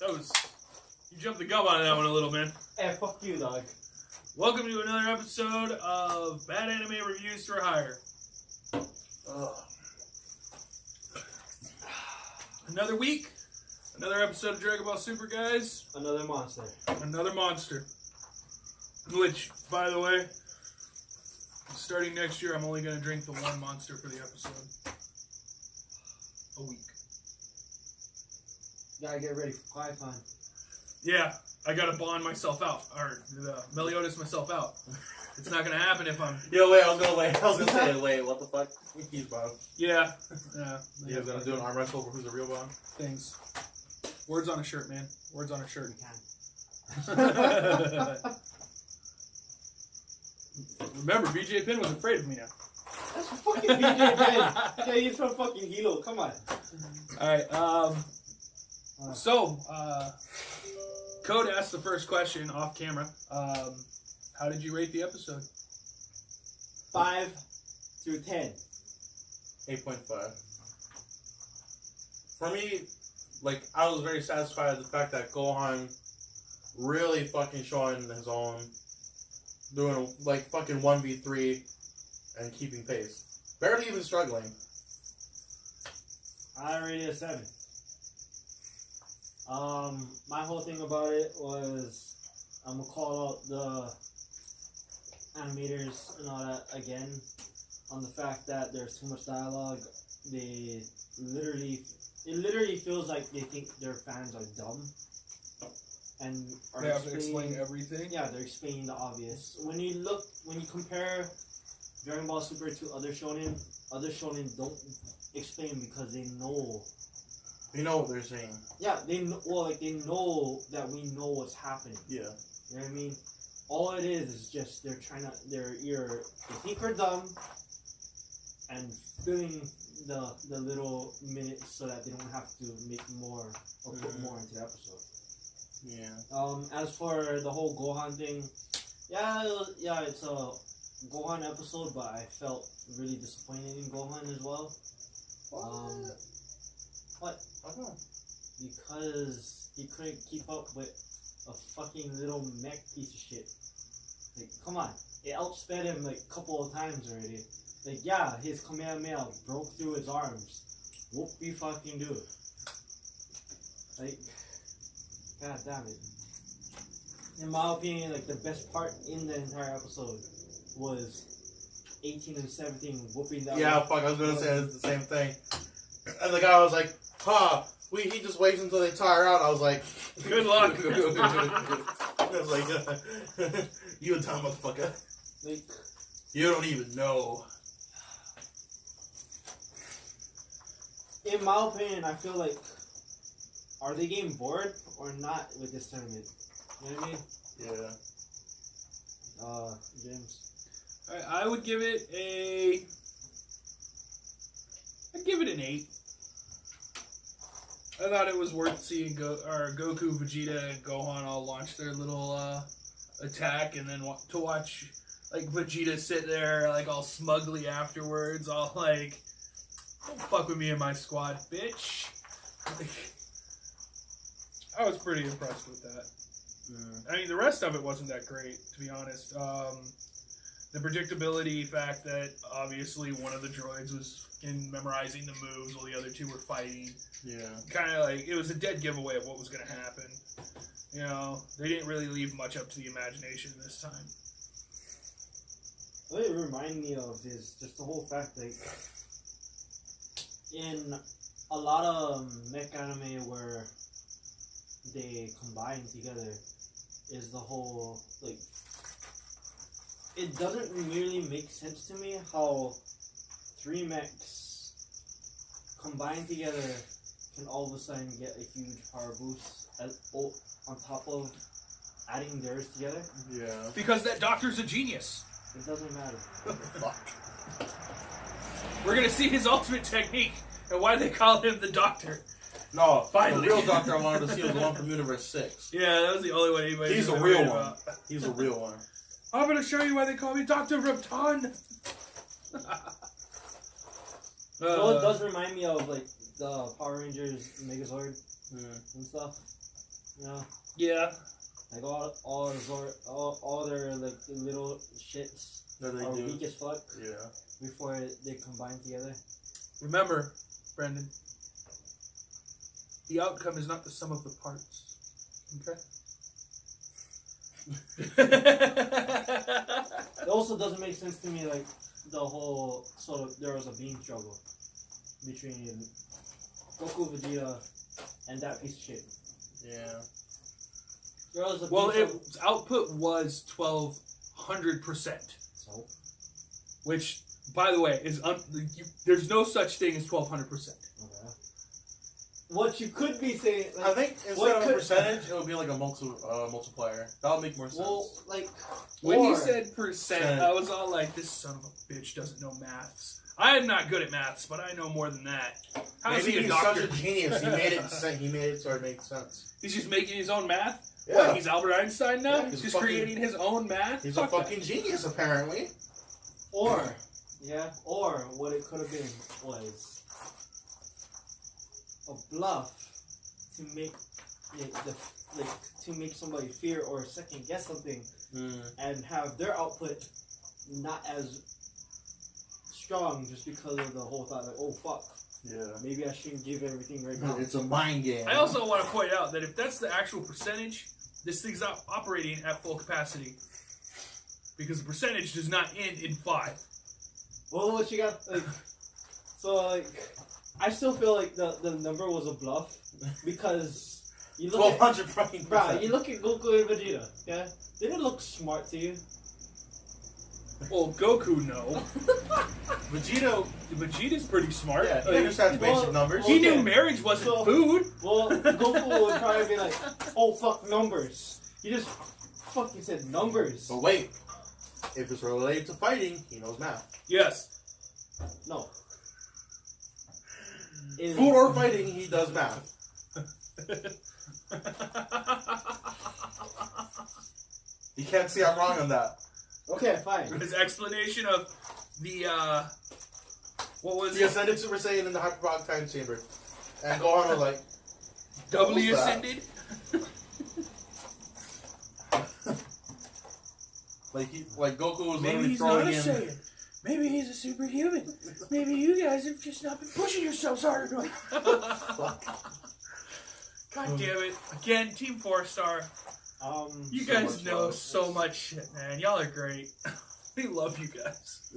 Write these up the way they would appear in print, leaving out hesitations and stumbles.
You jumped the gun on that one a little, man. Hey, fuck you, dog. Welcome to another episode of Bad Anime Reviews for Hire. Another week, another episode of Dragon Ball Super, guys. Another monster. Another monster. Which, by the way, starting next year, I'm only going to drink the one monster for the episode. A week. Gotta get ready for quiet time. Yeah, I gotta bond myself out, or Meliodas myself out. It's not gonna happen if I'm... Yo, wait, I was gonna say, wait, what the fuck? He's Bob. Yeah. You guys gonna do an arm wrestle for who's the real Bob? Things. Words on a shirt, man. Words on a shirt. We can. Remember, BJ Penn was afraid of me now. That's fucking BJ Penn. Yeah, he's from fucking Hilo. Come on. Alright, so, Code asked the first question off camera. How did you rate the episode? 5 through 10. 8.5. For me, like, I was very satisfied with the fact that Gohan really fucking showing his own, doing like fucking 1v3 and keeping pace. Barely even struggling. I rated a 7. My whole thing about it was, I'm gonna call out the animators and all that again on the fact that there's too much dialogue. It literally feels like they think their fans are dumb and are They have to explain everything? Yeah, they're explaining the obvious. When you compare Dragon Ball Super to other shonen don't explain because they know. You know what they're saying. Yeah, they know, they know that we know what's happening. Yeah. You know what I mean? All it is just they think we're dumb and filling the little minutes so that they don't have to make more or put more into the episode. Yeah. As for the whole Gohan thing, it's a Gohan episode, but I felt really disappointed in Gohan as well. What? Because he couldn't keep up with a fucking little mech piece of shit. Like, come on. It outsped him like a couple of times already. Like, yeah, his Kamehameha broke through his arms. Whoop-de-fucking do it. Like, god damn it. In my opinion, like, the best part in the entire episode was 18 and 17 whooping that. Yeah, fuck, I was gonna say it's the same thing. And the guy was like, he just waits until they tire out. I was like, good luck. I was like, you a dumb motherfucker. Like, you don't even know. In my opinion, I feel like, are they getting bored or not with this tournament? You know what I mean? Yeah. James. I would give it an 8. I thought it was worth seeing Goku, Vegeta, and Gohan all launch their little attack, and then to watch like Vegeta sit there like all smugly afterwards, all like, "Don't fuck with me and my squad, bitch." Like, I was pretty impressed with that. I mean, the rest of it wasn't that great, to be honest. The predictability fact that obviously one of the droids was memorizing the moves while the other two were fighting. Yeah. Kind of like, it was a dead giveaway of what was going to happen. You know, they didn't really leave much up to the imagination this time. What it reminded me of is just the whole fact, like, in a lot of mech anime where they combine together, is the whole, like, it doesn't really make sense to me how 3 mechs combined together can all of a sudden get a huge power boost on top of adding theirs together. Yeah. Because that doctor's a genius. It doesn't matter. Fuck. We're going to see his ultimate technique and why they call him the doctor. No, Finally. The real doctor I wanted to see was the one from Universe 6. Yeah, that was the only one anybody He's knew a real about. one. He's a real one. I'm going to show you why they call me Dr. Repton. Well, it does remind me of, like, the Power Rangers Megazord and stuff. You know, Yeah. like all their like little shits That they are do. weak as fuck Yeah. before they combine together. Remember, Brendan, the outcome is not the sum of the parts. Okay? It also doesn't make sense to me, like the whole sort of there was a beam struggle between Goku, Vegeta, and that piece of shit. Yeah. There was a Well, beam struggle. its output was 1,200%, So which, by the way, is there's no such thing as 1,200%. okay. What you could be saying, like, I think instead what of a could- percentage, it would be like a multiplier. That would make more sense. well, like When or, you said percent, I was all like, this son of a bitch doesn't know maths. I am not good at maths, but I know more than that. How is Maybe he a he's doctor? such a genius. He made it. He made it so it makes sense. He's just making his own math? Yeah. What, he's Albert Einstein now? Yeah, he's just fucking- creating his own math? He's Fuck a fucking genius, apparently. or what it could have been was a bluff to make to make somebody fear or second guess something and have their output not as strong just because of the whole thought like, oh fuck, Yeah. maybe I shouldn't give everything right now. It's a mind game. that. I also want to point out that if that's the actual percentage, this thing's not operating at full capacity. Because the percentage does not end in 5. Well, what you got, like, so, like, I still feel like the number was a bluff because you look at, 1,200 fucking bruh, percent. you look at Goku and Vegeta, yeah? Did it look smart to you? Well, Goku, no. Vegeta's pretty smart. Yeah, he Like, understands basic well, numbers. he okay. knew marriage wasn't So- food. Well, Goku would probably be like, oh, fuck, numbers. You just fucking said numbers. But wait, if it's related to fighting, he knows math. Yes. No. In- Food or fighting, he does math. You can't say I'm wrong on that. Okay, fine. His explanation of the, what was He it? ascended Super Saiyan in the hyperbolic time chamber. And Gohan was like, Doubly What was that? ascended? like Goku was Maybe literally he's throwing not a in. Saiyan. Maybe he's a superhuman. Maybe you guys have just not been pushing yourselves hard enough. God damn it. Again, Team 4-Star. You So guys much know love. so much shit, man. Y'all are great. We love you guys.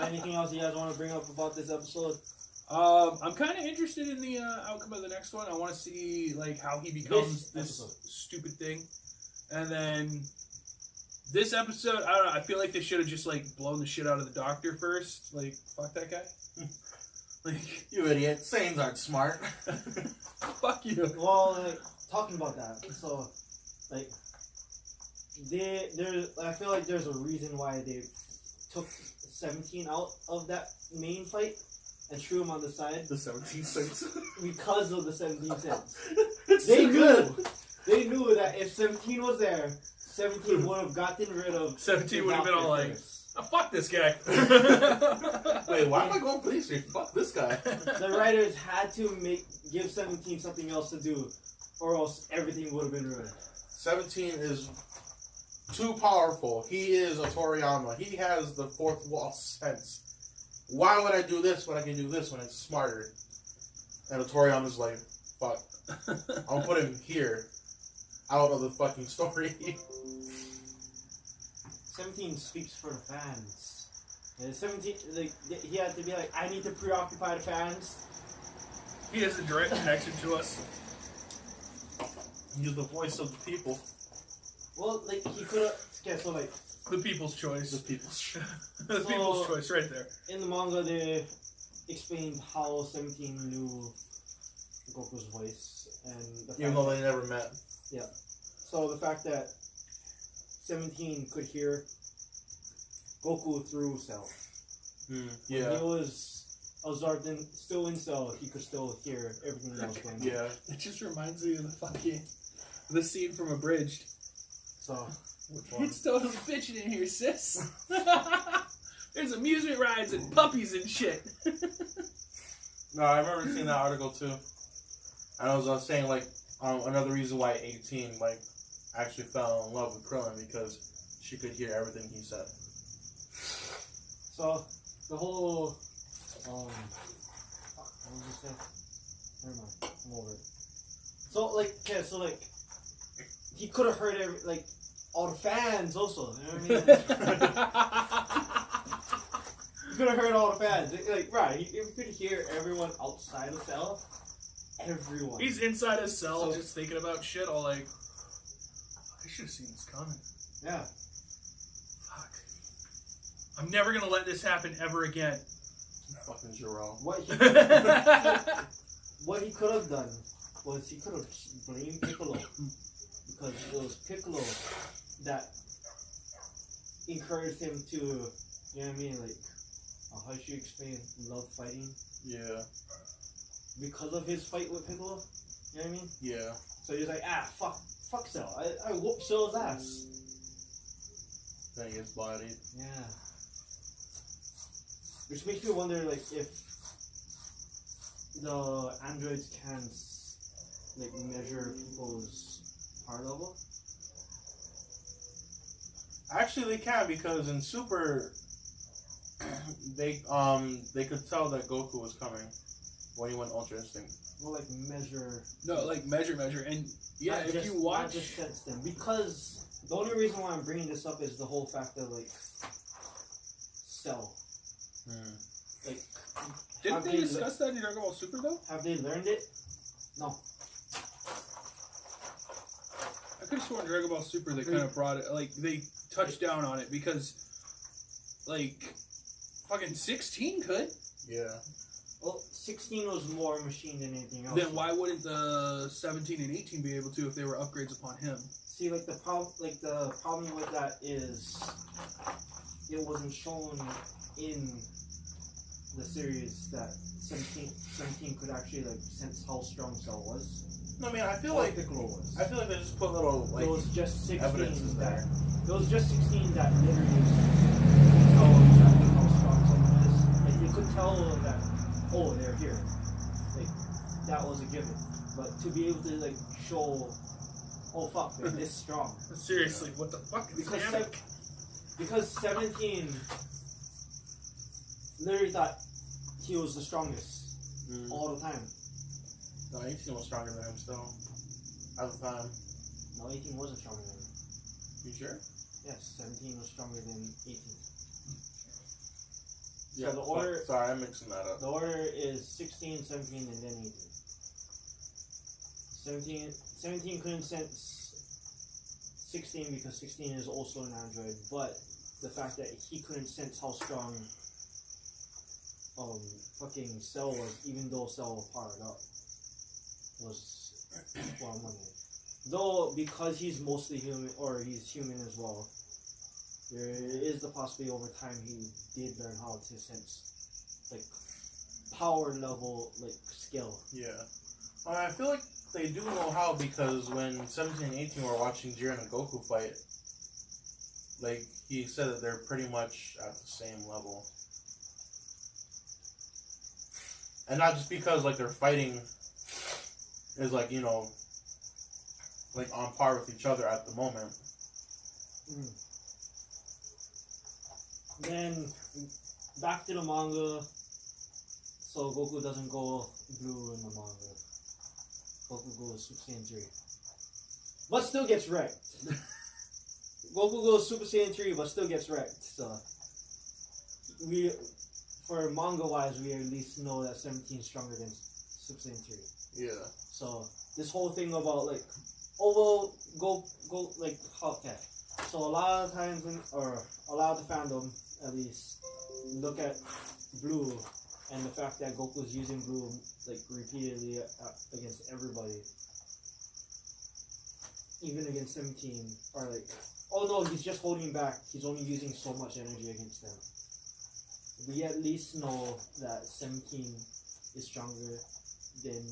Anything else you guys want to bring up about this episode? I'm kind of interested in the outcome of the next one. I want to see like how he becomes This this episode. stupid thing, and then this episode. I don't know. I feel like they should have just like blown the shit out of the Doctor first. Like fuck that guy. Like You idiot. Saiyans aren't smart. fuck you. Well, like, talking about that, so, like, I feel like there's a reason why they took 17 out of that main fight and threw him on the side The 17 cents. because of the 17 cents. It's They so knew, good. they knew that if 17 was there, 17 would have gotten rid of 17 would have been all Doctor like, first. oh, fuck this guy. Wait, why am I going for these three? Fuck this guy. The writers had to give 17 something else to do, or else everything would have been ruined. 17 is too powerful. He is a Toriyama. He has the fourth wall sense. Why would I do this when I can do this when it's smarter? And the Toriyama's like, fuck. I'll put him here. Out of the fucking story. 17 speaks for the fans. And 17, like, he had to be like, I need to preoccupy the fans. He has a direct connection to us. He's the voice of the people. Well, like, he could have, okay, so like, The people's choice. The people's. The people's choice, right there. in the manga, they explained how 17 knew Goku's voice, and the Even fact though they never met. so the fact that 17 could hear Goku through Cell. When Yeah. he was absorbed in, still in Cell, he could still hear everything that was going on. Yeah. It just reminds me of the scene from Abridged. So, Which one? It's totally bitching in here, sis. There's amusement rides and puppies and shit. No, I remember seeing that article too. And I was saying, like, another reason why 18 like actually fell in love with Krillin because she could hear everything he said. So the whole what was I say? Never mind. I'm over it. So like yeah, so like he could have heard all the fans also. You know what I mean? He could have heard all the fans. Right, he could hear everyone outside the cell. Everyone. He's inside his cell just thinking about shit all like, I should have seen this coming. Yeah. Fuck. I'm never gonna let this happen ever again. Fucking Jerome. What he could have done was he could have blamed Piccolo because it was Piccolo that encouraged him to, you know what I mean, how should you explain love fighting? Yeah. Because of his fight with Piccolo, you know what I mean? Yeah. So he's like, fuck Cell. I whoop Cell's ass. Then he gets bodied. Yeah. Which makes me wonder, if the androids can, measure people's power level. Actually, they can because in Super, they could tell that Goku was coming when he went Ultra Instinct. Well, measure. No, measure, and yeah, if you watch, not just sense them, because the only reason why I'm bringing this up is the whole fact that Cell. Didn't they discuss that in Dragon Ball Super though? Have they learned it? No. I could have sworn Dragon Ball Super they kind of brought it, they touched down on it because, fucking 16 could. Yeah. Well, 16 was more machine than anything else. Then why wouldn't the 17 and 18 be able to if they were upgrades upon him? See, the problem with that is it wasn't shown in the series that 17 could actually sense how strong Cell was. No, I mean, I feel Piccolo was. I feel like they just put little it was just 16 evidences there. It was just 16 that literally know exactly how strong someone is. You could tell that, oh, they're here. That was a given. But to be able to show, oh fuck, they're this strong. Seriously, what the fuck is because 17 literally thought he was the strongest all the time. No, 18 was stronger than him still. At the time. No, 18 wasn't stronger than him. You sure? Yes, 17 was stronger than 18. Yeah, so the order... Sorry, I'm mixing that up. The order is 16, 17, and then 18. 17 couldn't sense 16 because 16 is also an android, but the fact that he couldn't sense how strong fucking Cell was, even though Cell was powered up, was what I'm wondering. Though, because he's mostly human, or he's human as well, there is the possibility over time he did learn how to sense, power level, skill. Yeah. I feel like they do know how because when 17 and 18 were watching Jiren and Goku fight, he said that they're pretty much at the same level. And not just because, their fighting is, on par with each other at the moment. Then, back to the manga. So, Goku doesn't go blue in the manga. Goku goes Super Saiyan 3. But still gets wrecked. Goku goes Super Saiyan 3, but still gets wrecked. So, for manga-wise, we at least know that 17 is stronger than Super Saiyan 3. Yeah. So, this whole thing about, okay. So, a lot of times, or a lot of the fandom, at least, look at Blue and the fact that Goku's using Blue, repeatedly against everybody. Even against 17, or oh no, he's just holding back. He's only using so much energy against them. We at least know that 17 is stronger than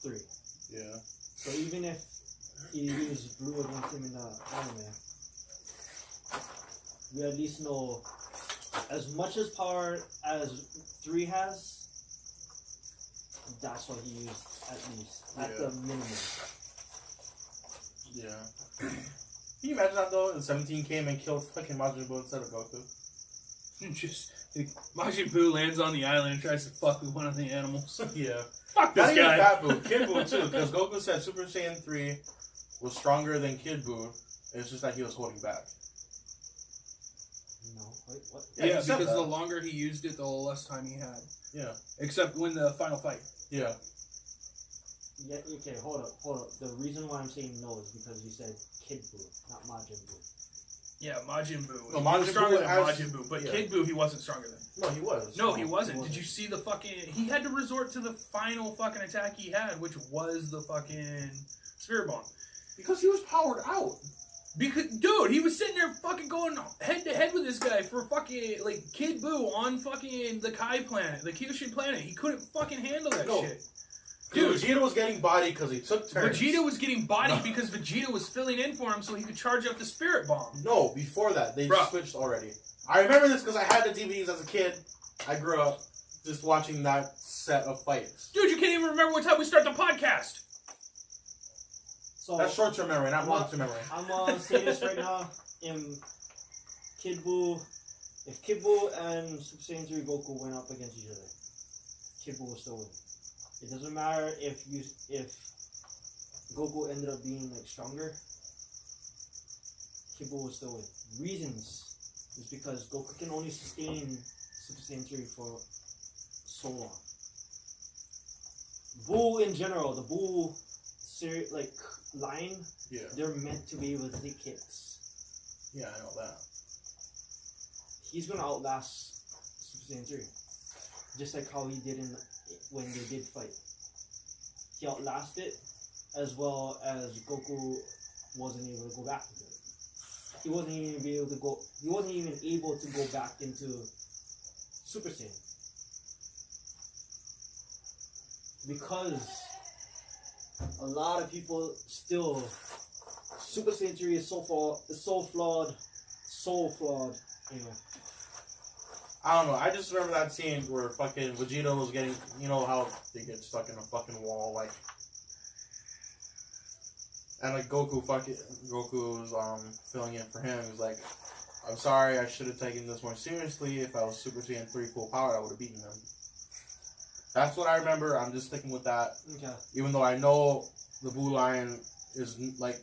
3. Yeah. So even if he used Blue against him in the anime, we at least know as much as power as 3 has, that's what he used at least, at the minimum. Yeah. Can you imagine that though? And 17 came and killed fucking Majin Buu instead of Goku. Just Majin Buu lands on the island and tries to fuck with one of the animals. Yeah. Fuck Not this even guy. Fat Buu, Kid Buu too, because Goku said Super Saiyan 3 was stronger than Kid Buu. It's just that he was holding back. No, wait, what? Yeah, he said because that. the longer he used it, the less time he had. Yeah. Except when the final fight. Yeah. Yeah, okay, hold up. The reason why I'm saying no is because you said Kid Buu, not Majin Buu. Yeah, Majin Buu. No, He Majin was stronger Buu than has- Majin Buu, but yeah. Kid Buu he wasn't stronger than. No, he was. No, he wasn't. He wasn't. Did you see the fucking... He had to resort to the final fucking attack he had, which was the fucking Spirit Bomb. Because he was powered out. Because, dude, he was sitting there fucking going head to head with this guy for fucking, like, Kid Buu on fucking the Kai planet, the Kyushin planet. He couldn't fucking handle that No. shit. Dude, Dude, Vegeta was getting bodied because he took turns. Vegeta was getting bodied because Vegeta was filling in for him so he could charge up the Spirit Bomb. No, before that, they Bruh. switched already. I remember this because I had the DVDs as a kid. I grew up just watching that set of fights. Dude, you can't even remember what time we start the podcast. So That's short-term memory, not long-term memory. I'm gonna say this right now. In Kid Buu, if Kid Buu and Super Saiyan 3 Goku went up against each other, Kid Buu will still win. It doesn't matter if Goku ended up being like stronger. Kid Buu will still win. Reasons is because Goku can only sustain Super Saiyan 3 for so long. Buu in general, the Buu line, Yeah. they're meant to be able to take hits. Yeah, I know that. He's gonna outlast Super Saiyan 3. Just like how he did when they did fight. He outlasted as well as Goku wasn't able to go back into it. He wasn't even able to go back into Super Saiyan. Because a lot of people still Super Saiyan 3 is so flawed. Anyway. I don't know. I just remember that scene where fucking Vegeta was getting, you know how they get stuck in a fucking wall, like, and like Goku was filling in for him. He was like, "I'm sorry, I should have taken this more seriously. If I was Super Saiyan 3 full power, I would have beaten him." That's what I remember. I'm just sticking with that. Okay. Even though I know the Blue Line is like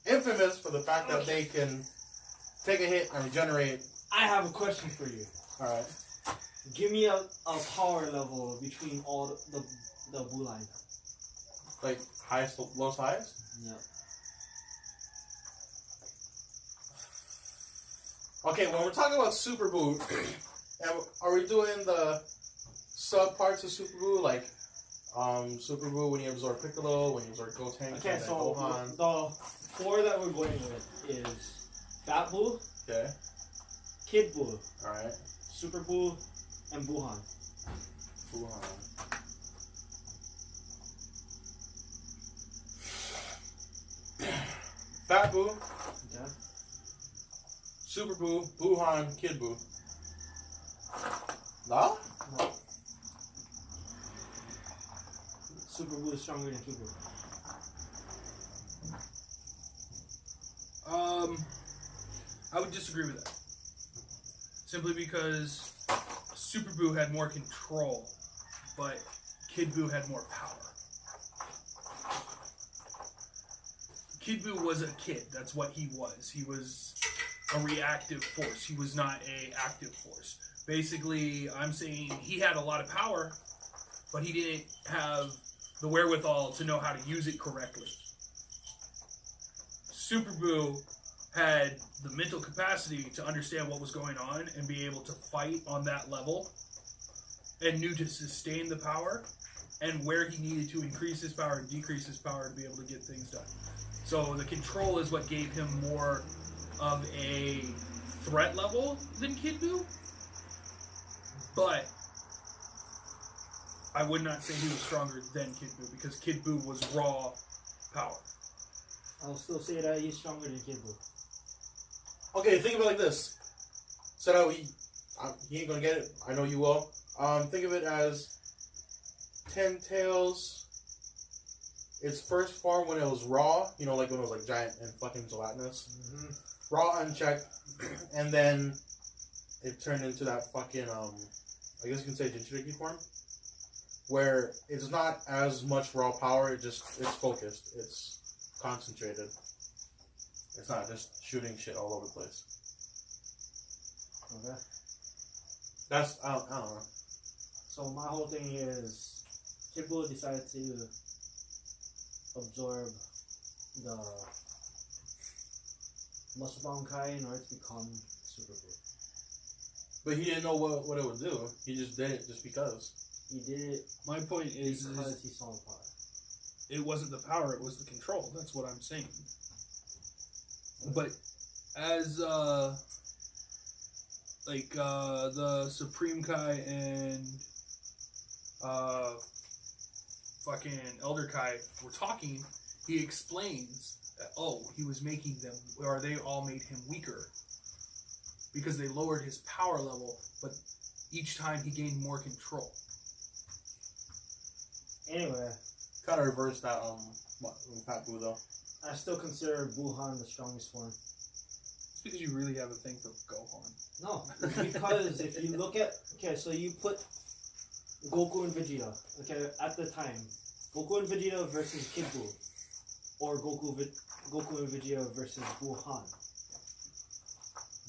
infamous for the fact that they can take a hit and regenerate. I have a question for you. Alright. Give me a power level between all the Blue Line. Like highest, lowest, highest? Yeah. Okay, when we're talking about Super Buu, and are we doing the sub parts of Super Buu, like Super Buu when you absorb Piccolo, when you absorb Gotenks, Okay, and then so Gohan? the four that we're going with is Fat Buu, Okay, Kid Buu, alright. Super Buu, and Buhan. Gohan. Fat Buu, Okay. Super Buu, Buhan, Kid Buu. No? No. Super Buu is stronger than Kid Buu. I would disagree with that. Simply because Super Buu had more control, but Kid Buu had more power. Kid Buu was a kid. That's what he was. He was a reactive force. He was not a active force. Basically, I'm saying he had a lot of power, but he didn't have the wherewithal to know how to use it correctly. Super Buu had the mental capacity to understand what was going on and be able to fight on that level, and knew to sustain the power and where he needed to increase his power and decrease his power to be able to get things done. So the control is what gave him more of a threat level than Kid Buu, but I would not say he was stronger than Kid Buu because Kid Buu was raw power. I'll still say that he's stronger than Kid Buu. Okay, think of it like this. Said how he ain't gonna get it. I know you will. Think of it as 10 tails its first form when it was raw, you know, like when it was like giant and fucking gelatinous, raw, unchecked, and then it turned into that fucking I guess you can say Jinchuriki form, where it's not as much raw power. It's focused. It's concentrated. It's not just shooting shit all over the place. Okay. That's I don't know. So my whole thing is, Kid Buu decided to absorb the Muscle Bomb Kai in order to become Super Buu. But he didn't know what it would do. He just did it just because. He did it My point is because he saw the power. it wasn't the power, it was the control. That's what I'm saying. But as the Supreme Kai and fucking Elder Kai were talking, he explains that he was making them, or they all made him weaker because they lowered his power level, but each time he gained more control. Anyway, Kind of reversed that Fat Buu though. I still consider Wuhan the strongest form. It's because you really have a thing for Gohan. No, it's because if you look at so you put Goku and Vegeta. Okay, at the time, Goku and Vegeta versus Kid Buu, or Goku and Vegeta versus Wuhan.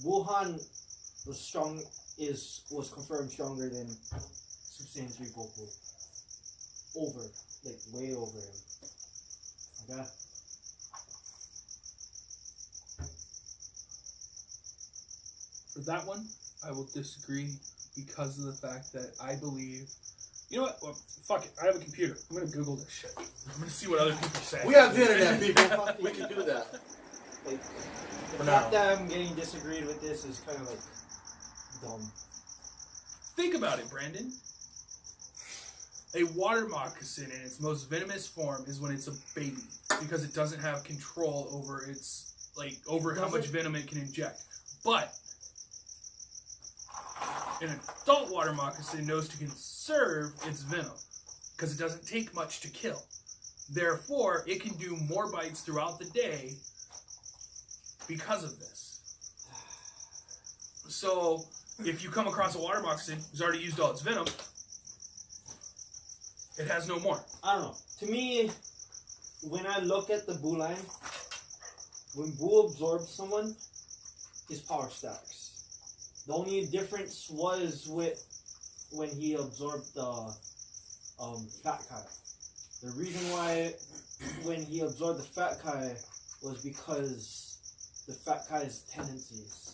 Wuhan was confirmed stronger than Super Saiyan 3 Goku. Way over him. Okay. For that one, I will disagree because of the fact that I believe. You know what? Well, fuck it. I have a computer. I'm gonna Google this shit. I'm gonna see what other people say. We have the internet, people. We can do that. The For fact now. that I'm getting disagreed with this is kind of dumb. Think about it, Brandon. A water moccasin in its most venomous form is when it's a baby because it doesn't have control over how much venom it can inject. But an adult water moccasin knows to conserve its venom because it doesn't take much to kill. Therefore, it can do more bites throughout the day because of this. So, if you come across a water moccasin who's already used all its venom, it has no more. I don't know. To me, when I look at the Buu line, when Buu absorbs someone, his power stacks. The only difference was when he absorbed the Fat Kai. The reason why when he absorbed the Fat Kai was because the Fat Kai's tendencies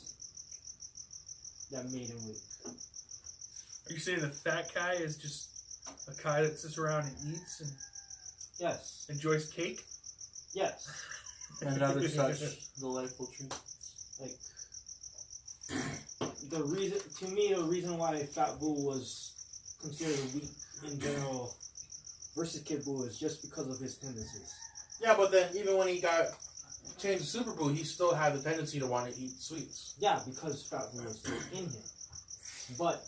that made him weak. Are you saying the fat Kai is just a Kai that sits around and eats and Yes. enjoys cake? Yes. And other such delightful treats. The reason why Fat Buu was considered weak in general versus Kid Buu is just because of his tendencies. Yeah, but then even when he got changed to Super Buu, he still had the tendency to want to eat sweets. Yeah, because Fat Buu was still in him. But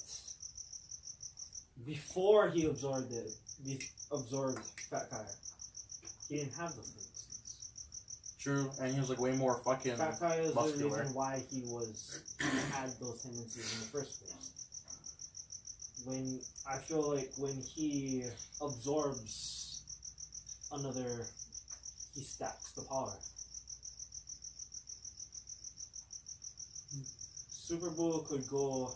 before he absorbed Fat Kai, he didn't have those tendencies. True, and he was like way more fucking Fat Kai is muscular. the reason why he had those tendencies in the first place. I feel like when he absorbs another, he stacks the power. Super Buu could go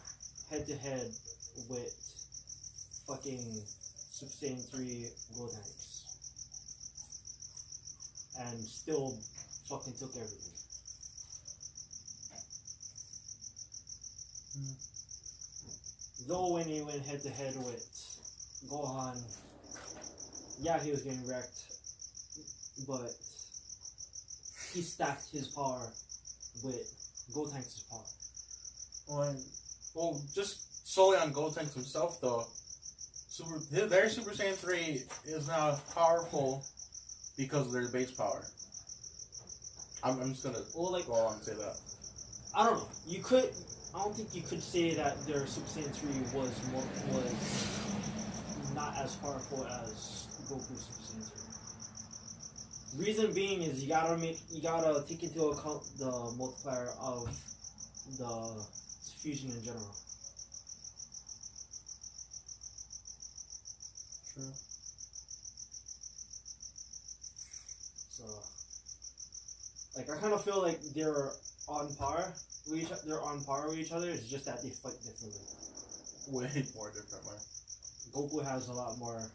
head to head with fucking Super Saiyan 3 Gotenks and still fucking took everything. Though when he went head to head with Gohan, yeah, he was getting wrecked, but he stacked his power with Gotenks' power. Well, just solely on Gotenks himself, though, their Super Saiyan 3 is now powerful because of their base power. I'm just gonna go on and say that. I don't know. I don't think you could say that their Super Saiyan 3 was not as powerful as Goku's Super Saiyan 3. Reason being is you gotta take into account the multiplier of the fusion in general. True. So, like, I kind of feel like they're on par with each other. It's just that they fight differently. Way more differently. Goku has a lot more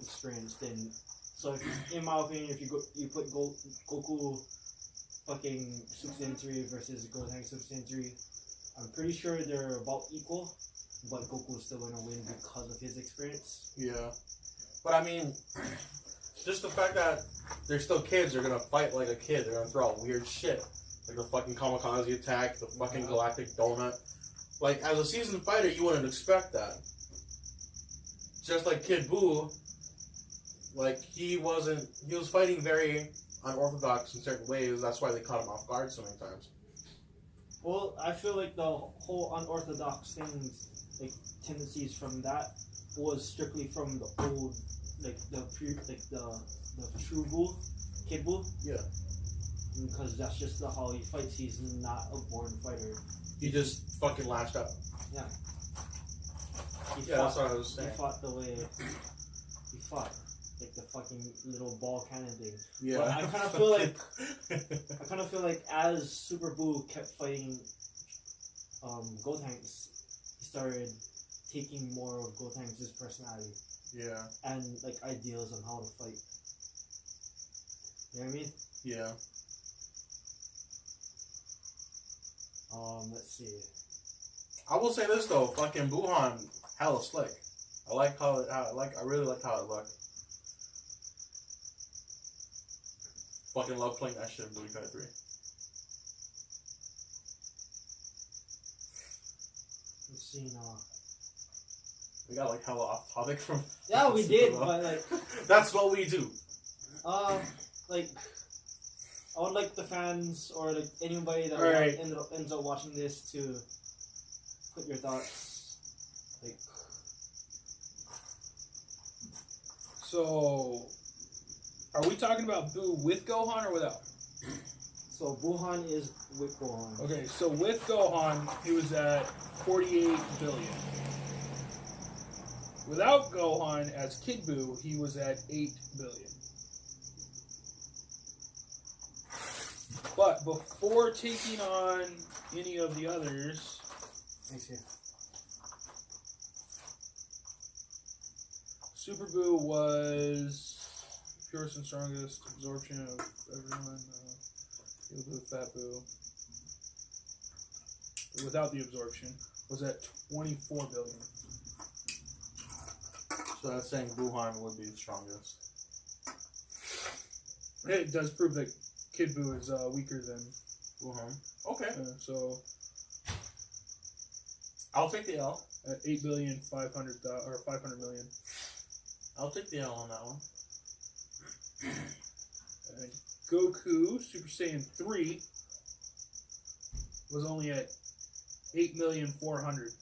experience than. So, in my opinion, if you put Goku fucking Super Saiyan 3 versus Goten Super Saiyan 3, I'm pretty sure they're about equal, but Goku's still gonna win because of his experience. Yeah. But I mean, just the fact that they're still kids, they're gonna fight like a kid. They're gonna throw out weird shit. Like the fucking kamikaze attack, the fucking galactic donut. Like, as a seasoned fighter, you wouldn't expect that. Just like Kid Buu, like, he was fighting very unorthodox in certain ways. That's why they caught him off guard so many times. Well, I feel like the whole unorthodox things, like tendencies from that, was strictly from the old, like the true Buu, Kid Buu. Yeah. Because that's just how he fights. He's not a born fighter. He just fucking lashed out. Yeah. That's what I was saying. He fought the way he fought. Like the fucking little ball cannon thing. Yeah. But I kind of feel like as Super Buu kept fighting Gotenks, he started taking more of Gotenks' personality. Yeah. And like ideas on how to fight. You know what I mean? Yeah. Let's see. I will say this though, fucking Buhan, hella slick. I really like how it looked. Fucking love playing that shit in Budokai 3. Let's see now. We got like hella off topic from. Yeah, we did, but like. That's what we do. Like. I would like the fans or like anybody that ends up watching this to put your thoughts. Like. So, are we talking about Buu with Gohan or without? So Buhan is with Gohan. Okay, so with Gohan, he was at 48 billion. Without Gohan as Kid Buu, he was at 8 billion. But before taking on any of the others, Super Buu was purest and strongest absorption of everyone. Buu, Fat Buu, without the absorption, was at 24 billion. So that's saying Buhan would be the strongest. It does prove that Kid Buu is weaker than Buhan. Okay. So I'll take the L. At 8 billion 500 or 500 million. I'll take the L on that one. And Goku Super Saiyan 3 was only at 8,400,000.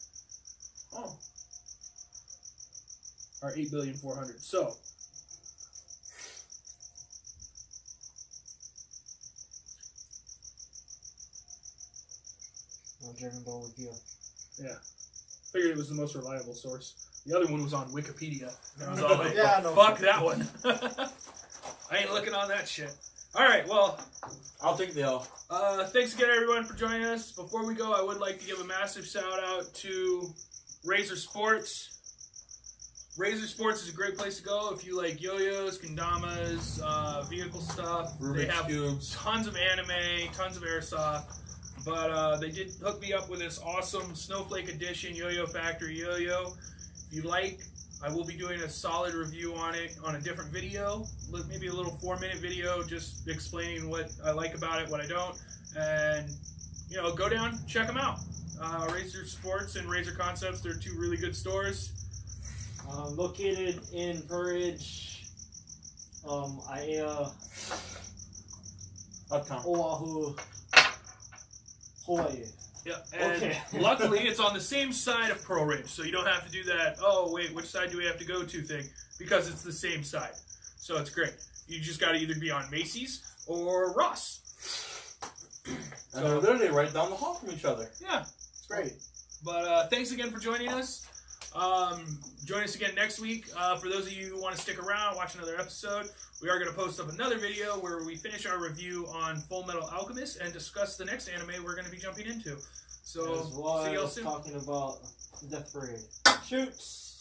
Oh. Or 8,400,000. So dragonball with you. Yeah. Figured it was the most reliable source. The other one was on Wikipedia. And I was all like, fuck that one. I ain't looking on that shit. Alright, well, I'll take the L. thanks again, everyone, for joining us. Before we go, I would like to give a massive shout out to Razor Sports. Razor Sports is a great place to go if you like yo-yos, kendamas, vehicle stuff. Rubik's they have cubes. Tons of anime, tons of airsoft. But they did hook me up with this awesome Snowflake Edition Yo-Yo Factory yo-yo. If you like, I will be doing a solid review on it on a different video. Maybe a little 4-minute video just explaining what I like about it, what I don't. And, you know, go down, check them out. Razor Sports and Razor Concepts, they're two really good stores. Located in Purridge, Oahu, Hawaii. Yeah, and luckily it's on the same side of Pearl Ridge, so you don't have to do that, oh wait, which side do we have to go to thing, because it's the same side. So it's great. You just got to either be on Macy's or Ross. And they're literally right down the hall from each other. Yeah. It's great. But thanks again for joining us. Join us again next week. For those of you who want to stick around, watch another episode, we are going to post up another video where we finish our review on Full Metal Alchemist and discuss the next anime we're going to be jumping into. So, As well see y'all as soon. talking about Death Parade. Shoots!